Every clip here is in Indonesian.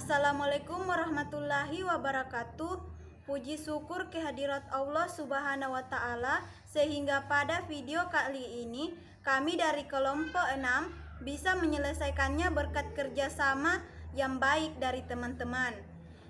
Assalamualaikum warahmatullahi wabarakatuh. Puji syukur kehadirat Allah Subhanahu wa Ta'ala, sehingga pada video kali ini kami dari kelompok 6 bisa menyelesaikannya berkat kerjasama yang baik dari teman-teman.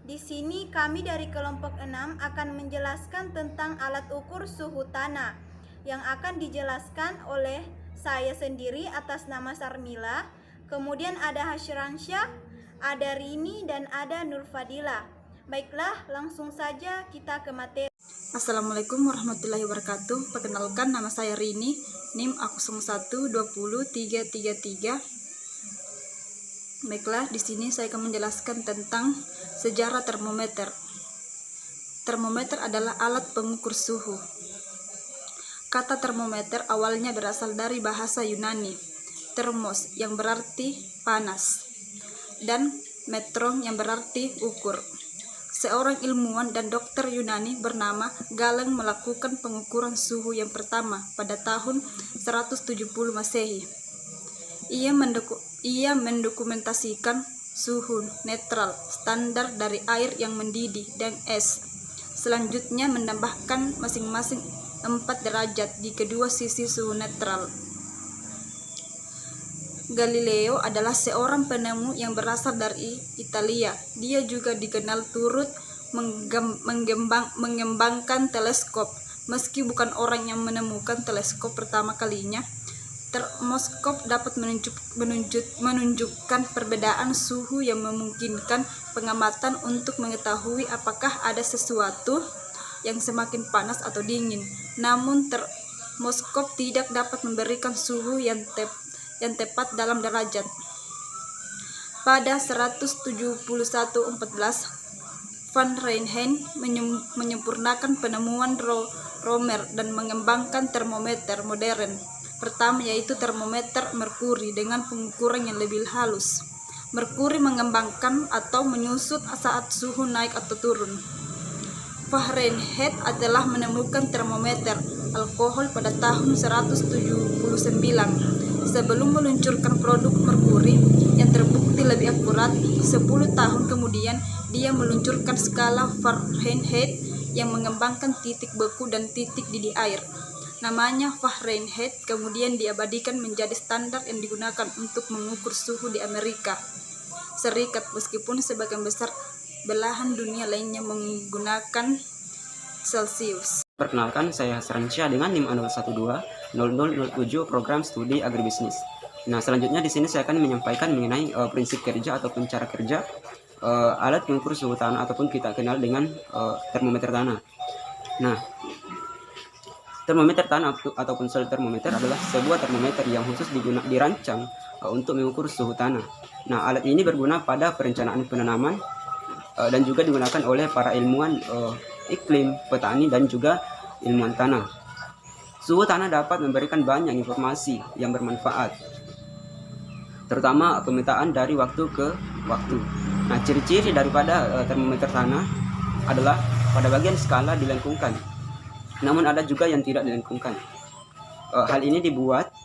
Di sini kami dari kelompok 6 akan menjelaskan tentang alat ukur suhu tanah yang akan dijelaskan oleh saya sendiri atas nama Sarmila. Kemudian ada Hasyransyah, ada Rini, dan ada Nurfadila. Baiklah, langsung saja kita ke materi. Assalamualaikum warahmatullahi wabarakatuh. Perkenalkan, nama saya Rini, NIM A01200333. Baiklah, di sini saya akan menjelaskan tentang sejarah termometer. Termometer adalah alat pengukur suhu. Kata termometer awalnya berasal dari bahasa Yunani, termos yang berarti panas, dan metron yang berarti ukur. Seorang ilmuwan dan dokter Yunani bernama Galen melakukan pengukuran suhu yang pertama pada tahun 170 Masehi. Ia mendokumentasikan suhu netral standar dari air yang mendidih dan es. Selanjutnya menambahkan masing-masing 4 derajat di kedua sisi suhu netral. Galileo adalah seorang penemu yang berasal dari Italia. Dia juga dikenal turut mengembangkan teleskop. Meski bukan orang yang menemukan teleskop pertama kalinya, termoskop dapat menunjukkan perbedaan suhu yang memungkinkan pengamatan untuk mengetahui apakah ada sesuatu yang semakin panas atau dingin. Namun termoskop tidak dapat memberikan suhu yang tepat dalam derajat. Pada 171-14, Van Reinheid menyempurnakan penemuan Romer dan mengembangkan termometer modern pertama, yaitu termometer merkuri dengan pengukuran yang lebih halus. Merkuri mengembangkan atau menyusut saat suhu naik atau turun. Fahrenheit adalah menemukan termometer alkohol pada tahun 179. Sebelum meluncurkan produk merkuri yang terbukti lebih akurat, 10 tahun kemudian dia meluncurkan skala Fahrenheit yang mengembangkan titik beku dan titik didih air. Namanya Fahrenheit kemudian diabadikan menjadi standar yang digunakan untuk mengukur suhu di Amerika Serikat, meskipun sebagian besar belahan dunia lainnya menggunakan Celsius. Perkenalkan, saya Hasyransyah dengan NIM A01200007 program studi agribisnis. Nah, selanjutnya di sini saya akan menyampaikan mengenai prinsip kerja ataupun cara kerja alat pengukur suhu tanah ataupun kita kenal dengan termometer tanah. Nah, termometer tanah ataupun soil termometer adalah sebuah termometer yang khusus dirancang untuk mengukur suhu tanah. Nah, alat ini berguna pada perencanaan penanaman dan juga digunakan oleh para ilmuwan iklim, petani, dan juga ilmuwan tanah. Suhu tanah dapat memberikan banyak informasi yang bermanfaat, terutama pemetaan dari waktu ke waktu. Nah, ciri-ciri daripada termometer tanah adalah pada bagian skala dilengkungkan, namun ada juga yang tidak dilengkungkan. Hal ini dibuat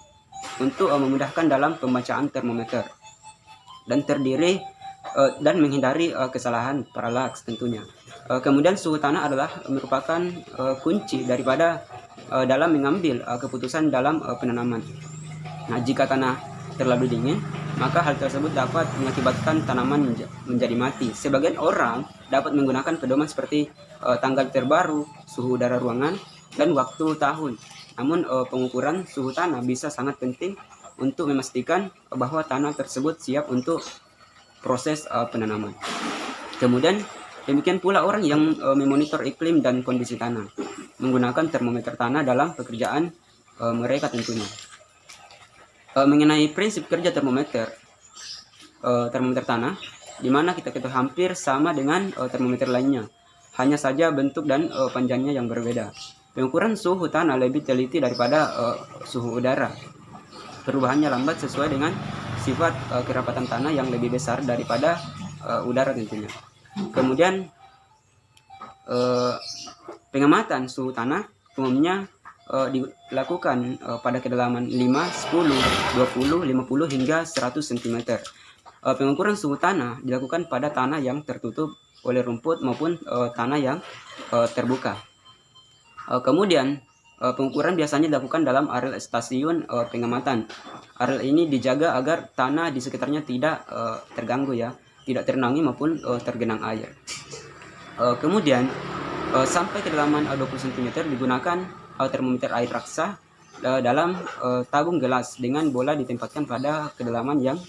untuk memudahkan dalam pembacaan termometer dan terdiri dan menghindari kesalahan paralaks tentunya. Kemudian suhu tanah adalah merupakan kunci daripada dalam mengambil keputusan dalam penanaman. Nah, jika tanah terlalu dingin, maka hal tersebut dapat mengakibatkan tanaman menjadi mati. Sebagian orang dapat menggunakan pedoman seperti tanggal terbaru, suhu udara ruangan, dan waktu tahun. Namun pengukuran suhu tanah bisa sangat penting untuk memastikan bahwa tanah tersebut siap untuk proses penanaman. Kemudian demikian pula orang yang memonitor iklim dan kondisi tanah menggunakan termometer tanah dalam pekerjaan mereka tentunya. Mengenai prinsip kerja termometer tanah, di mana kita hampir sama dengan termometer lainnya, hanya saja bentuk dan panjangnya yang berbeda. Pengukuran suhu tanah lebih teliti daripada suhu udara. Perubahannya lambat sesuai dengan sifat kerapatan tanah yang lebih besar daripada udara tentunya. Kemudian pengamatan suhu tanah umumnya dilakukan pada kedalaman 5, 10, 20, 50 hingga 100 cm. pengukuran suhu tanah dilakukan pada tanah yang tertutup oleh rumput maupun tanah yang terbuka. Kemudian pengukuran biasanya dilakukan dalam areal stasiun pengamatan. Areal ini dijaga agar tanah di sekitarnya tidak terganggu ya, tidak tergenangi maupun tergenang air. Kemudian sampai kedalaman 20 cm digunakan termometer air raksa dalam tabung gelas dengan bola ditempatkan pada kedalaman yang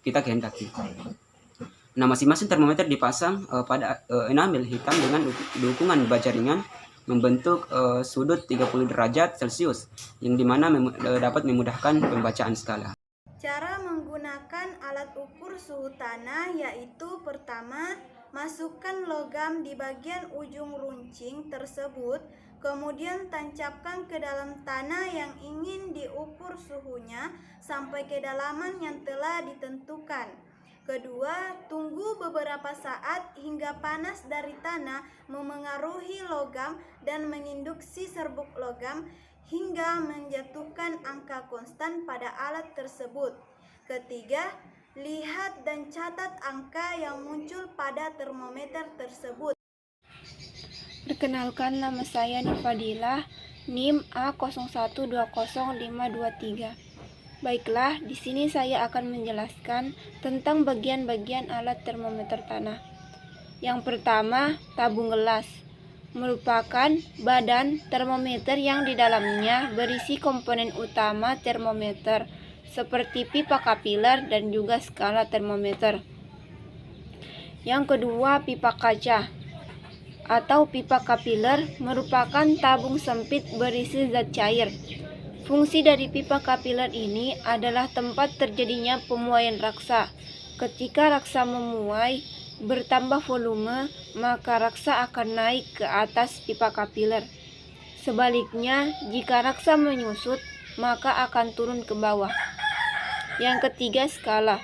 kita kehendaki. Nah, masing-masing termometer dipasang pada enamel hitam dengan dukungan baja ringan membentuk sudut 30 derajat Celcius yang dimana dapat memudahkan pembacaan skala. Cara menggunakan alat ukur suhu tanah yaitu pertama, masukkan logam di bagian ujung runcing tersebut, kemudian tancapkan ke dalam tanah yang ingin diukur suhunya sampai kedalaman yang telah ditentukan. Kedua, tunggu beberapa saat hingga panas dari tanah memengaruhi logam dan menginduksi serbuk logam hingga menjatuhkan angka konstan pada alat tersebut. Ketiga, lihat dan catat angka yang muncul pada termometer tersebut. Perkenalkan, nama saya Nifadilah, NIM A01200523. Baiklah, di sini saya akan menjelaskan tentang bagian-bagian alat termometer tanah. Yang pertama, tabung gelas merupakan badan termometer yang di dalamnya berisi komponen utama termometer seperti pipa kapiler dan juga skala termometer. Yang kedua, pipa kaca atau pipa kapiler merupakan tabung sempit berisi zat cair. Fungsi dari pipa kapiler ini adalah tempat terjadinya pemuaian raksa. Ketika raksa memuai bertambah volume, maka raksa akan naik ke atas pipa kapiler. Sebaliknya, jika raksa menyusut, maka akan turun ke bawah. Yang ketiga, skala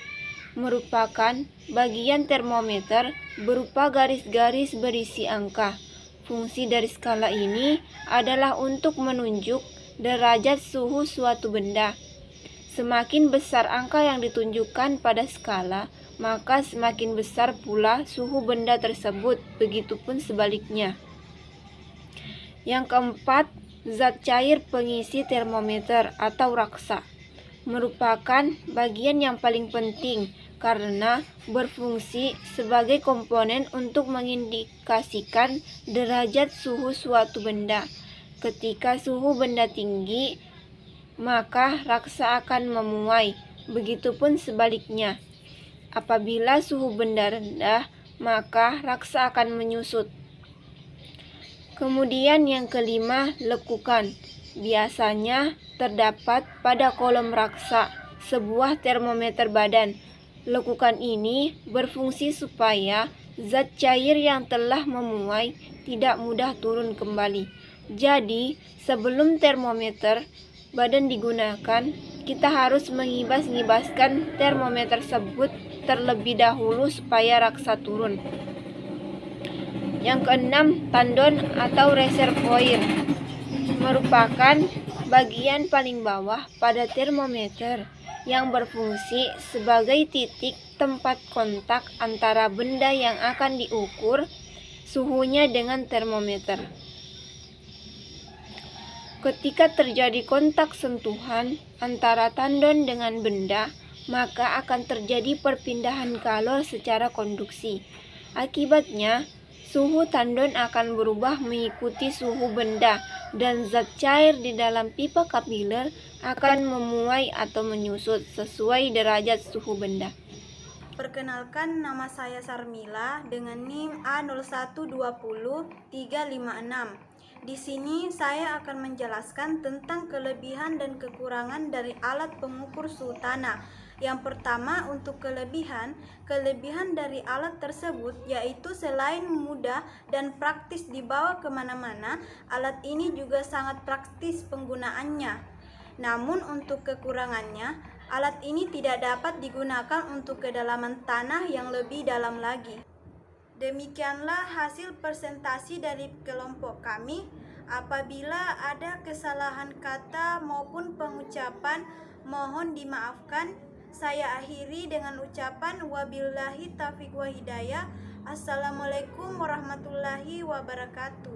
merupakan bagian termometer berupa garis-garis berisi angka. Fungsi dari skala ini adalah untuk menunjuk derajat suhu suatu benda. Semakin besar angka yang ditunjukkan pada skala, maka semakin besar pula suhu benda tersebut, begitupun sebaliknya. Yang keempat, zat cair pengisi termometer atau raksa merupakan bagian yang paling penting karena berfungsi sebagai komponen untuk mengindikasikan derajat suhu suatu benda. Ketika suhu benda tinggi, maka raksa akan memuai. Begitupun sebaliknya. Apabila suhu benda rendah, maka raksa akan menyusut. Kemudian yang kelima, lekukan. Biasanya terdapat pada kolom raksa sebuah termometer badan. Lekukan ini berfungsi supaya zat cair yang telah memuai tidak mudah turun kembali. Jadi, sebelum termometer badan digunakan, kita harus mengibas-ngibaskan termometer tersebut terlebih dahulu supaya raksa turun. Yang keenam, tandon atau reservoir merupakan bagian paling bawah pada termometer yang berfungsi sebagai titik tempat kontak antara benda yang akan diukur suhunya dengan termometer. Ketika terjadi kontak sentuhan antara tandon dengan benda, maka akan terjadi perpindahan kalor secara konduksi. Akibatnya, suhu tandon akan berubah mengikuti suhu benda dan zat cair di dalam pipa kapiler akan memuai atau menyusut sesuai derajat suhu benda. Perkenalkan, nama saya Sarmila dengan NIM A0120-356. Di sini saya akan menjelaskan tentang kelebihan dan kekurangan dari alat pengukur suhu tanah. Yang pertama, untuk kelebihan dari alat tersebut yaitu selain mudah dan praktis dibawa kemana-mana, alat ini juga sangat praktis penggunaannya. Namun untuk kekurangannya, alat ini tidak dapat digunakan untuk kedalaman tanah yang lebih dalam lagi. Demikianlah hasil presentasi dari kelompok kami. Apabila ada kesalahan kata maupun pengucapan, mohon dimaafkan. Saya akhiri dengan ucapan wabillahi taufiq wa hidayah. Assalamualaikum warahmatullahi wabarakatuh.